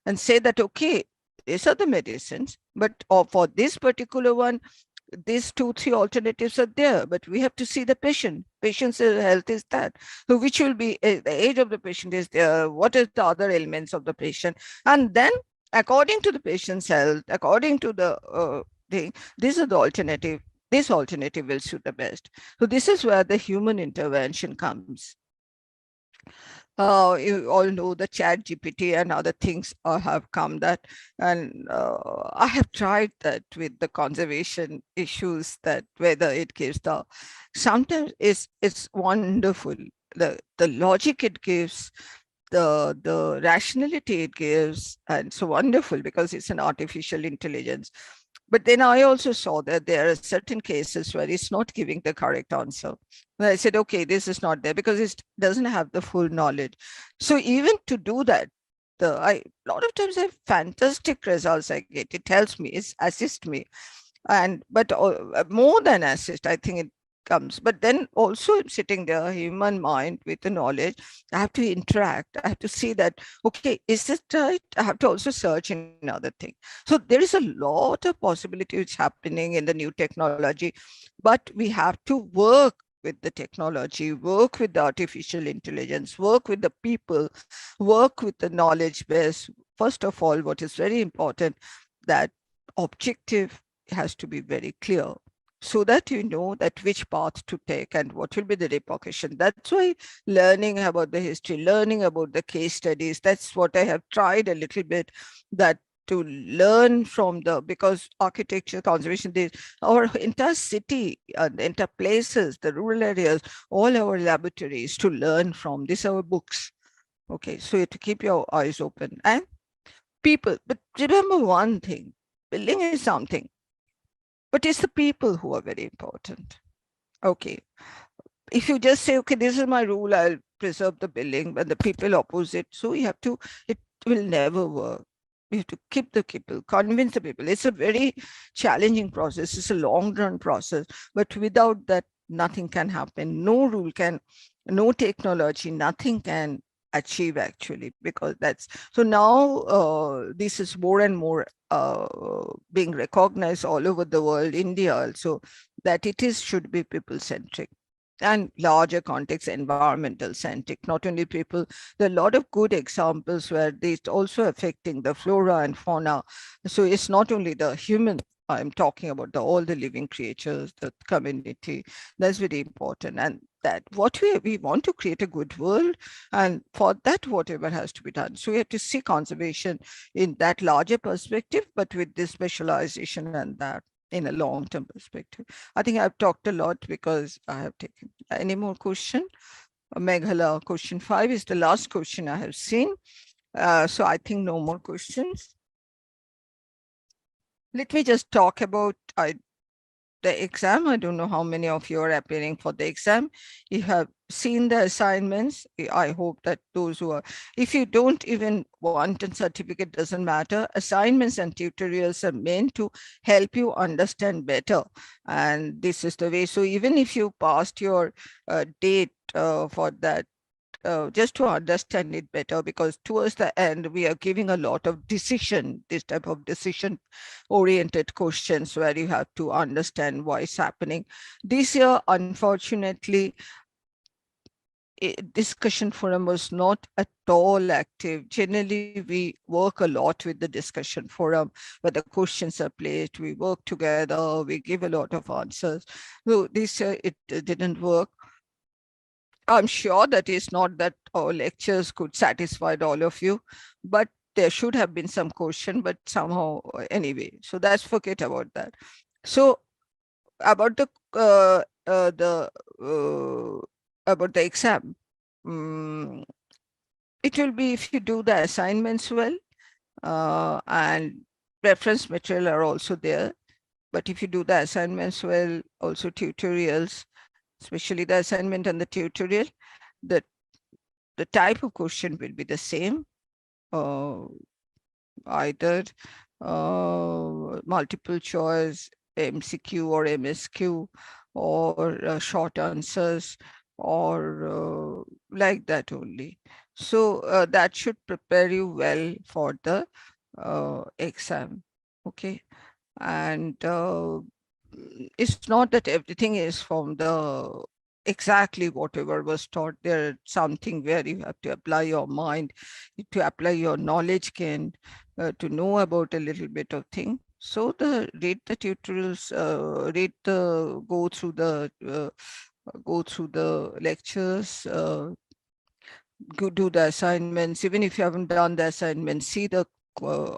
And say that, okay, these are the medicines, but for this particular one, these 2-3 alternatives are there, but we have to see the patient. Patient's health is that. So which will be, the age of the patient is there, what is the other elements of the patient? And then according to the patient's health, according to the thing, this is the alternative. This alternative will suit the best. So this is where the human intervention comes. You all know the chat GPT and other things have come that, and I have tried that with the conservation issues, that whether it gives the, sometimes it's wonderful. The logic it gives, the rationality it gives, and so wonderful because it's an artificial intelligence. But then I also saw that there are certain cases where it's not giving the correct answer. And I said, okay, this is not there because it doesn't have the full knowledge. So even to do that, a lot of times I have fantastic results I get. It helps me, it assists me. And but more than assist, I think it comes. But then also sitting there, human mind with the knowledge, I have to interact. I have to see that, okay, is this right? I have to also search in other things. So there is a lot of possibilities happening in the new technology, but we have to work with the technology, work with the artificial intelligence, work with the people, work with the knowledge base. First of all, what is very important, that objective has to be very clear so that you know that which path to take and what will be the repercussion. That's why learning about the history, learning about the case studies, that's what I have tried a little bit, that to learn from the, because architecture, conservation, our entire city, the entire places, the rural areas, all our laboratories to learn from. These are our books. Okay, so you have to keep your eyes open. And people, but remember one thing, building is something, but it's the people who are very important. Okay. If you just say, okay, this is my rule, I'll preserve the building, but the people oppose it. So you have to, it will never work. You have to keep the people, convince the people. It's a very challenging process. It's a long run process, but without that, nothing can happen. No rule can, no technology, nothing can achieve actually, because that's, so now this is more and more being recognized all over the world, India also, that it is should be people centric and larger context, environmental centric, not only people. There are a lot of good examples where it's also affecting the flora and fauna. So it's not only the human, I'm talking about all the living creatures, the community. That's very important. And that what we want to create a good world, and for that whatever has to be done. So we have to see conservation in that larger perspective, but with this specialization and that in a long-term perspective. I think I've talked a lot because I have taken. Any more question? Meghala, question 5 is the last question I have seen. So I think no more questions. Let me just talk about the exam. I don't know how many of you are appearing for the exam. You have seen the assignments. I hope that those who are, if you don't even want a certificate, doesn't matter. Assignments and tutorials are meant to help you understand better. And this is the way. So even if you passed your date for that, just to understand it better, because towards the end, we are giving a lot of this type of decision oriented questions where you have to understand why it's happening. This year, unfortunately, discussion forum was not at all active. Generally, we work a lot with the discussion forum where the questions are placed, we work together, we give a lot of answers. So this year, it didn't work. I'm sure that is not that our lectures could satisfy all of you, but there should have been some question, but somehow anyway. So that's, forget about that. So about about the exam, it will be if you do the assignments well, and reference material are also there. But if you do the assignments well, also tutorials, especially the assignment and the tutorial, the type of question will be the same, either multiple choice, MCQ or MSQ, or short answers, or like that only. So that should prepare you well for the exam. Okay. And it's not that everything is from the exactly whatever was taught. There something where you have to apply your mind, to apply your knowledge gain. to know about a little bit of thing. So read the tutorials, go through the lectures, do the assignments. Even if you haven't done the assignments, see the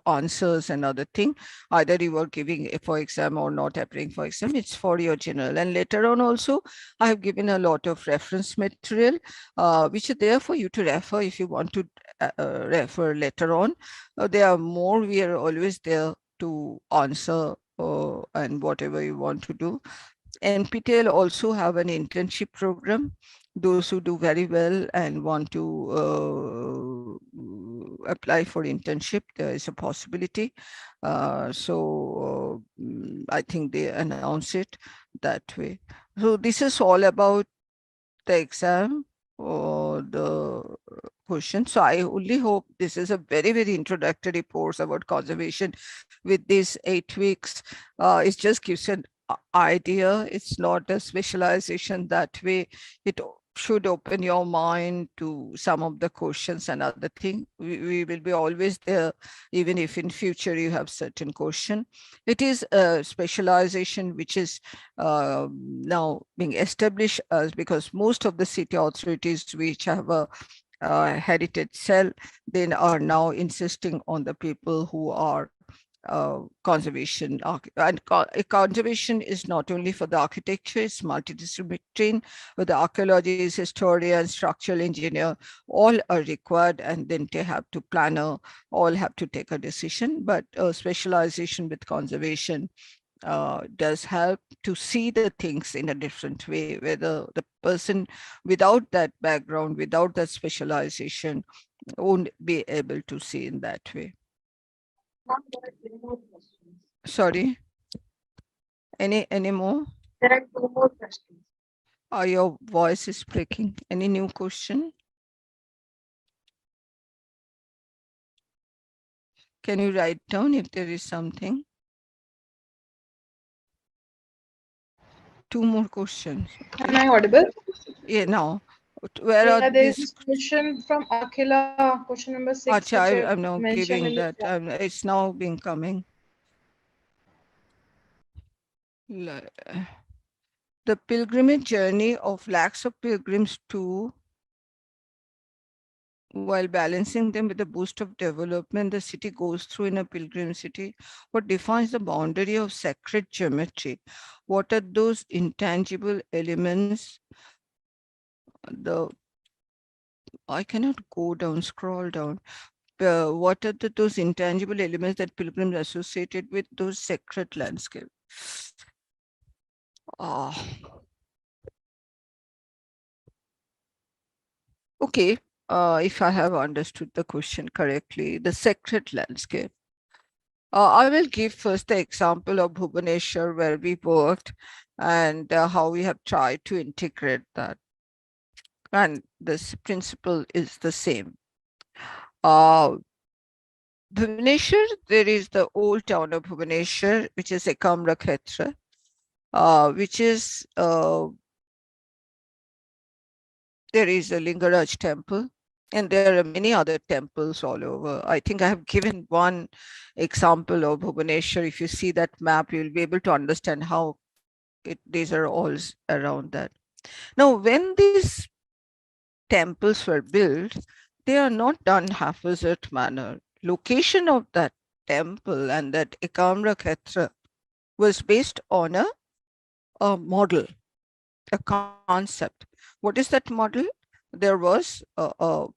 answers and other thing. Either you are giving for exam or not appearing for exam, it's for your general. And later on also, I have given a lot of reference material, which are there for you to refer if you want to refer later on. There are more, we are always there to answer and whatever you want to do. NPTEL also have an internship program. Those who do very well and want to apply for internship, there is a possibility. I think they announce it that way. So this is all about the exam or the question. So I only hope this is a very, very introductory course about conservation with these 8 weeks. It just gives an idea. It's not a specialization that way. It should open your mind to some of the questions and other thing. We will be always there, even if in future you have certain question. It is a specialization which is now being established as, because most of the city authorities which have a heritage cell, they are now insisting on the people who are conservation. Conservation is not only for the architecture, it's multidisciplinary, with the archaeologists, historians, structural engineer, all are required, and then they have to planner, all have to take a decision. But specialization with conservation does help to see the things in a different way, whether the person without that background, without that specialization, won't be able to see in that way. Sorry, any more? There are two more questions. Your voice is breaking. Any new question? Can you write down if there is something? Two more questions. Am I audible? Yeah, now. Where Yeah, are there is these? this question from Akhila, question number 6, Acha, which I I'm now mentioned giving in the that. chat. It's now been coming. The pilgrimage journey of lakhs of pilgrims to, while balancing them with the boost of development the city goes through in a pilgrim city. What defines the boundary of sacred geometry? What are those intangible elements? I cannot go down, scroll down. What are those intangible elements that pilgrims associated with those sacred landscape? Okay, if I have understood the question correctly, the sacred landscape. I will give first the example of Bhubaneswar where we worked and how we have tried to integrate that. And this principle is the same. Bhubaneswar, there is the old town of Bhubaneswar, which is Ekamra Khetra, which is, there is a Lingaraj temple, and there are many other temples all over. I think I have given one example of Bhubaneswar. If you see that map, you'll be able to understand how these are all around that. Now, when these temples were built, they are not done haphazard manner. Location of that temple and that Ekamra Khetra was based on a model, a concept. What is that model? There was a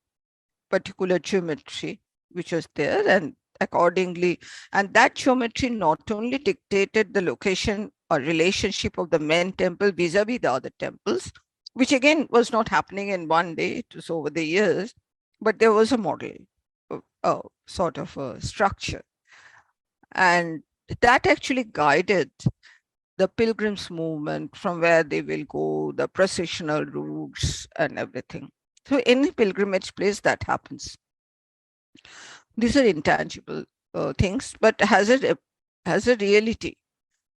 particular geometry which was there, and accordingly, and that geometry not only dictated the location or relationship of the main temple vis-a-vis the other temples, which again was not happening in one day, it was over the years, but there was a model, sort of a structure. And that actually guided the pilgrims movement, from where they will go, the processional routes and everything. So any pilgrimage place that happens. These are intangible things, but has a reality,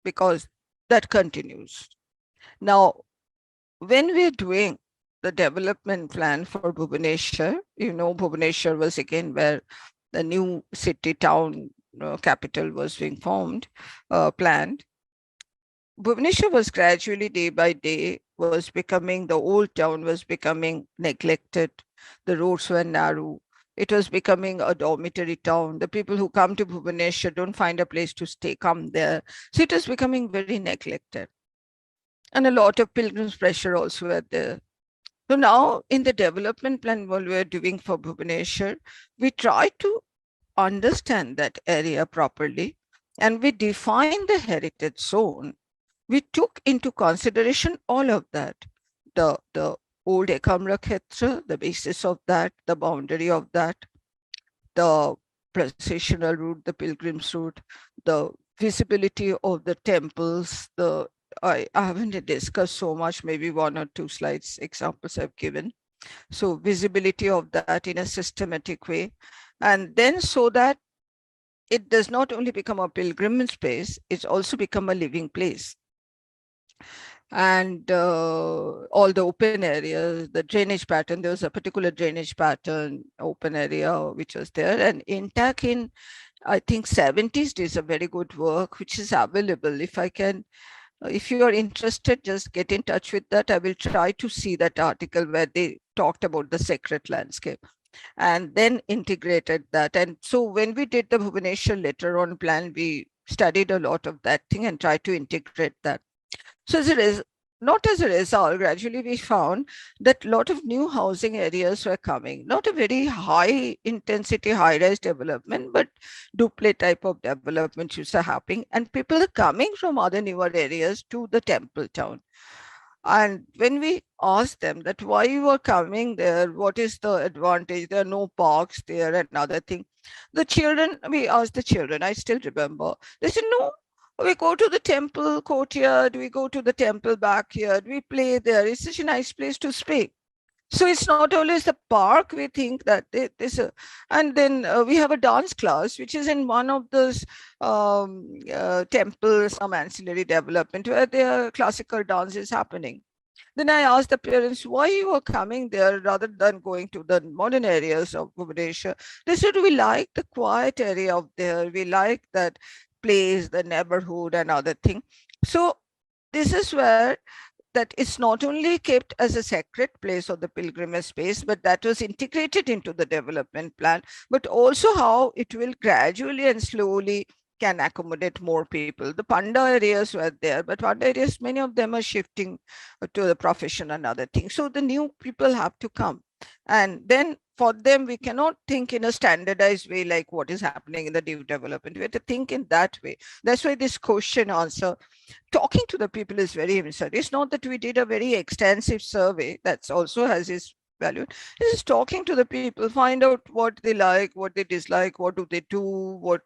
because that continues. Now, when we're doing the development plan for Bhubaneswar, Bhubaneswar was again where the new city town capital was being planned, Bhubaneswar was gradually day by day was becoming, the old town was becoming neglected. The roads were narrow. It was becoming a dormitory town. The people who come to Bhubaneswar don't find a place to stay, come there. So it was becoming very neglected. And a lot of pilgrims pressure also were there. So now in the development plan what we are doing for Bhubaneswar, we try to understand that area properly and we define the heritage zone. We took into consideration all of that, the old Ekamra Khetra, the basis of that, the boundary of that, the processional route, the pilgrims route, the visibility of the temples, I haven't discussed so much, maybe 1 or 2 slides examples I've given. So visibility of that in a systematic way. And then so that it does not only become a pilgrimage space, it's also become a living place. And all the open areas, the drainage pattern, there was a particular drainage pattern, open area, which was there. And intact in, I think, 70s did a very good work, which is available. If you are interested, just get in touch with that. I will try to see that article where they talked about the sacred landscape and then integrated that. And so when we did the Bhubaneswar later on plan, we studied a lot of that thing and tried to integrate that. So not as a result, gradually we found that a lot of new housing areas were coming, not a very high intensity, high rise development, but duplex type of development which are happening. And people are coming from other newer areas to the temple town. And when we asked them that why you are coming there, what is the advantage? There are no parks there and other thing. We asked the children, I still remember, they said, no, we go to the temple courtyard, we go to the temple backyard, we play there. It's such a nice place to stay. So it's not always the park. We think that and then we have a dance class, which is in one of those temples, some ancillary development where there classical dance is happening. Then I asked the parents why you were coming there rather than going to the modern areas of Bhubaneswar. They said, we like the quiet area of there. We like that place, the neighborhood and other thing. So this is where that it's not only kept as a sacred place of the pilgrimage space, but that was integrated into the development plan, but also how it will gradually and slowly can accommodate more people. The Panda areas were there, but Panda areas, many of them are shifting to the profession and other things. So the new people have to come. And then for them, we cannot think in a standardized way like what is happening in the new development. We have to think in that way. That's why this question answer, talking to the people is very important. It's not that we did a very extensive survey, that's also has its value. It is talking to the people, find out what they like, what they dislike, what do they do,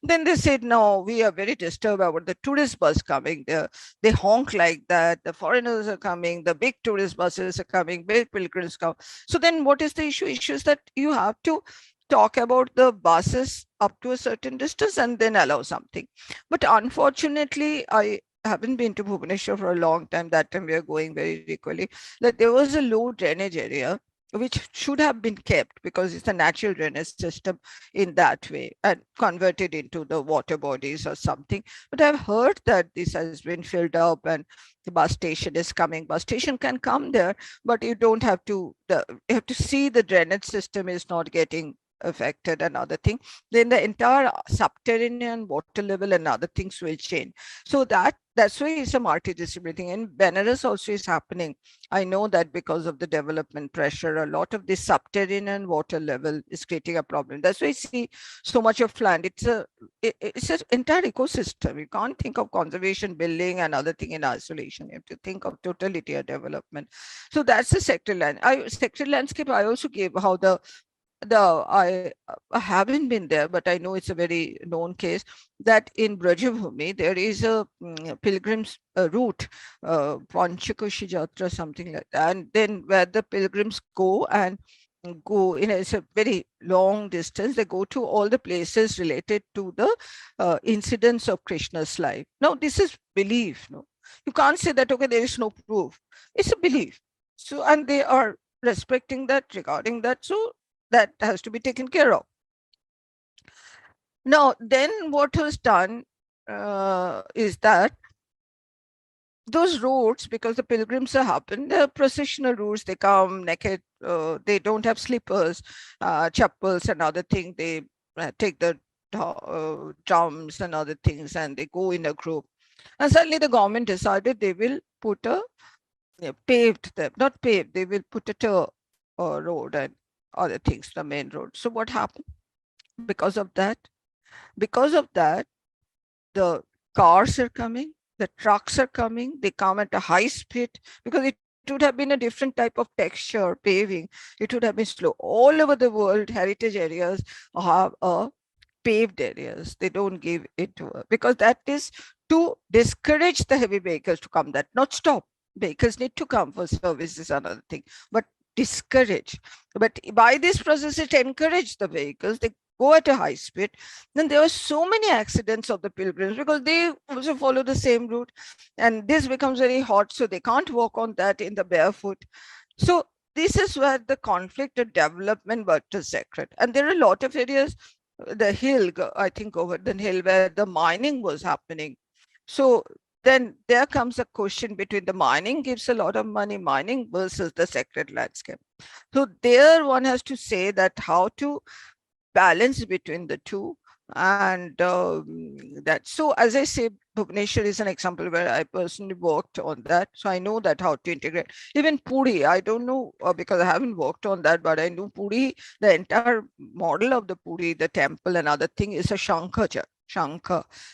then they said, no, we are very disturbed about the tourist bus coming there. They honk like that, the foreigners are coming, the big tourist buses are coming, big pilgrims come. So then what is the issue? Issue is that you have to talk about the buses up to a certain distance and then allow something. But unfortunately, I haven't been to Bhubaneswar for a long time. That time we are going very equally. That there was a low drainage area which should have been kept because it's a natural drainage system in that way and converted into the water bodies or something. But I've heard that this has been filled up and the bus station is coming. Bus station can come there, but you don't have to, you have to see the drainage system is not getting affected and other thing, then the entire subterranean water level and other things will change. So that's why it's a multidisciplinary thing. And Benares also is happening. I know that because of the development pressure, a lot of this subterranean water level is creating a problem. That's why you see so much of land. It's an entire ecosystem. You can't think of conservation building and other thing in isolation. You have to think of totality of development. So that's the sector landscape. I also gave how I haven't been there, but I know it's a very known case that in Brajabhumi there is a pilgrims route, Panchakoshi Jatra, something like that, and then where the pilgrims go and go in it's a very long distance. They go to all the places related to the incidents of Krishna's life. Now, this is belief. No, you can't say that okay, there is no proof. It's a belief. So, and they are respecting that, regarding that. So that has to be taken care of. Now, then what was done is that those roads, because the pilgrims have happened, they're processional routes, they come naked, they don't have slippers, chappals and other things. They take the drums and other things and they go in a group. And suddenly the government decided they will put a paved them, not paved, they will put a tar road and other things, the main road. So what happened because of that? Because of that, the cars are coming, the trucks are coming, they come at a high speed because it would have been a different type of texture, paving. It would have been slow. All over the world, heritage areas have paved areas. They don't give it to because that is to discourage the heavy vehicles to come, that not stop. Vehicles need to come for services, another thing, but discourage. But by this process, it encouraged the vehicles. They go at a high speed. Then there were so many accidents of the pilgrims because they also follow the same route. And this becomes very hot, so they can't walk on that in the barefoot. So this is where the conflict and development were to sacred. And there are a lot of areas, the hill, I think over the hill where the mining was happening. So then there comes a question between the mining gives a lot of money, mining versus the sacred landscape. So there one has to say that how to balance between the two. And that, so as I say, Bhubaneswar is an example where I personally worked on that. So I know that how to integrate. Even Puri, I don't know because I haven't worked on that, but I know Puri, the entire model of the Puri, the temple and other thing is a Shankha.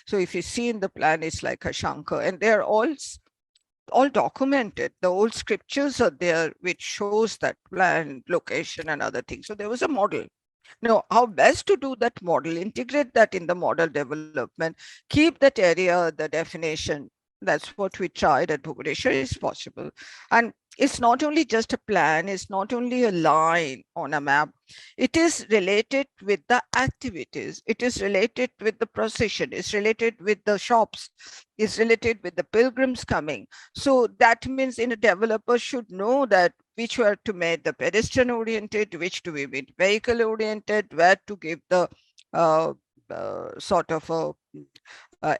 So if you see in the plan, it's like a Shankha, and they're all documented. The old scriptures are there, which shows that plan, location, and other things. So there was a model. Now, how best to do that model, integrate that in the model development, keep that area, the definition. That's what we tried at Bhubaneswar is possible. And it's not only just a plan, it's not only a line on a map, it is related with the activities, it is related with the procession, it's related with the shops, it's related with the pilgrims coming. So that means in a developer should know that which were to make the pedestrian oriented, which to be vehicle oriented, where to give the sort of a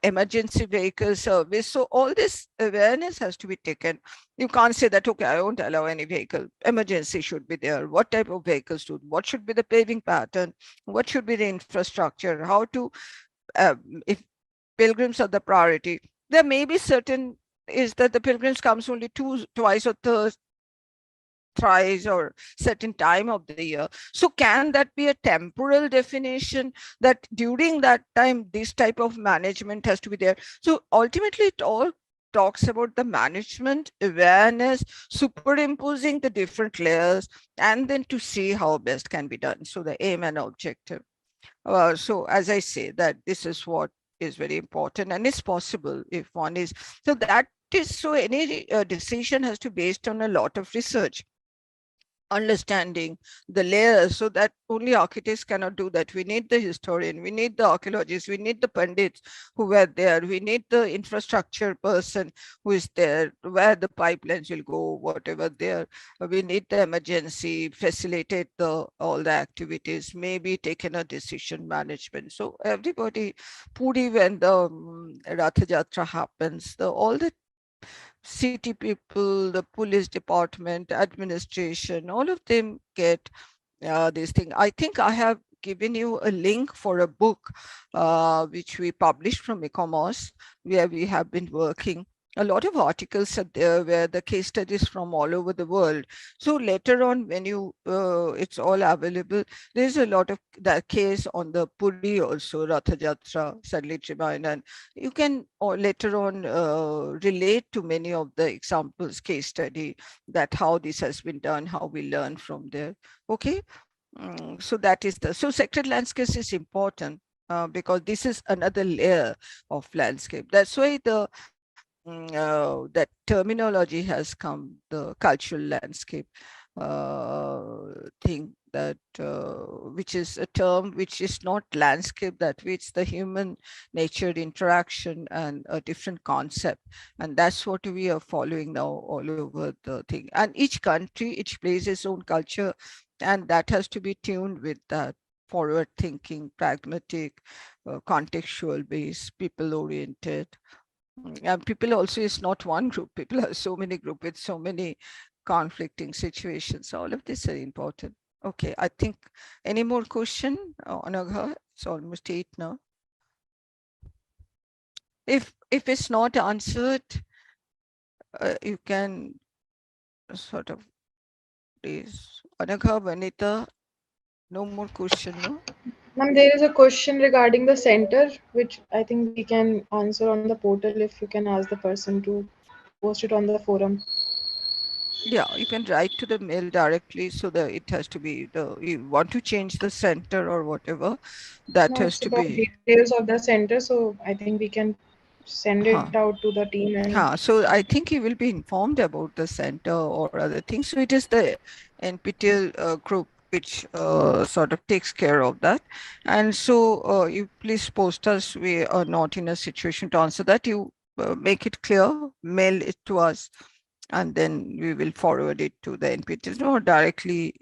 emergency vehicle service. So all this awareness has to be taken. You can't say that, okay, I won't allow any vehicle. Emergency should be there. What type of vehicles to, what should be the paving pattern? What should be the infrastructure? How to, if pilgrims are the priority, there may be certain is that the pilgrims comes only twice or thrice or certain time of the year. So can that be a temporal definition that during that time, this type of management has to be there? So ultimately it all talks about the management, awareness, superimposing the different layers, and then to see how best can be done. So the aim and objective. So as I say that this is what is very important and it's possible if one is, so that is, so any decision has to be based on a lot of research, understanding the layers, so that only architects cannot do that. We need the historian, we need the archaeologists, we need the pundits who were there, we need the infrastructure person who is there, where the pipelines will go, whatever there. We need the emergency, facilitate all the activities, maybe taken a decision management. So everybody, Puri, when the Rath Yatra happens, all the city people, the police department, administration, all of them get this thing. I think I have given you a link for a book which we published from e-commerce, where we have been working. A lot of articles are there where the case studies from all over the world. So later on, when you, it's all available, there's a lot of that case on the Puri also, Ratha Jatra, suddenly remind, and you can later on relate to many of the examples, case study, that how this has been done, how we learn from there. Okay. So that is so sacred landscapes is important because this is another layer of landscape. That's why that terminology has come, the cultural landscape thing, that which is a term which is not landscape, that which the human nature interaction and a different concept. And that's what we are following now all over the thing. And each country, each place its own culture, and that has to be tuned with that. forward thinking, pragmatic, contextual based, people oriented. And people also is not one group. People are so many group with so many conflicting situations. All of this are important. Okay, I think any more question, Anagha? It's almost 8 now. If it's not answered, you can sort of raise. Anagha, Vanita, no more question, no? Ma'am, there is a question regarding the center, which I think we can answer on the portal if you can ask the person to post it on the forum. Yeah, you can write to the mail directly so that it has to be you want to change the center or whatever, that No, has it's to about be. details of the center, so I think we can send it Huh. out to the team and So I think he will be informed about the center or other things. So it is the NPTEL group which sort of takes care of that. And so you please post us. We are not in a situation to answer that. You make it clear, mail it to us, and then we will forward it to the NPTEL or directly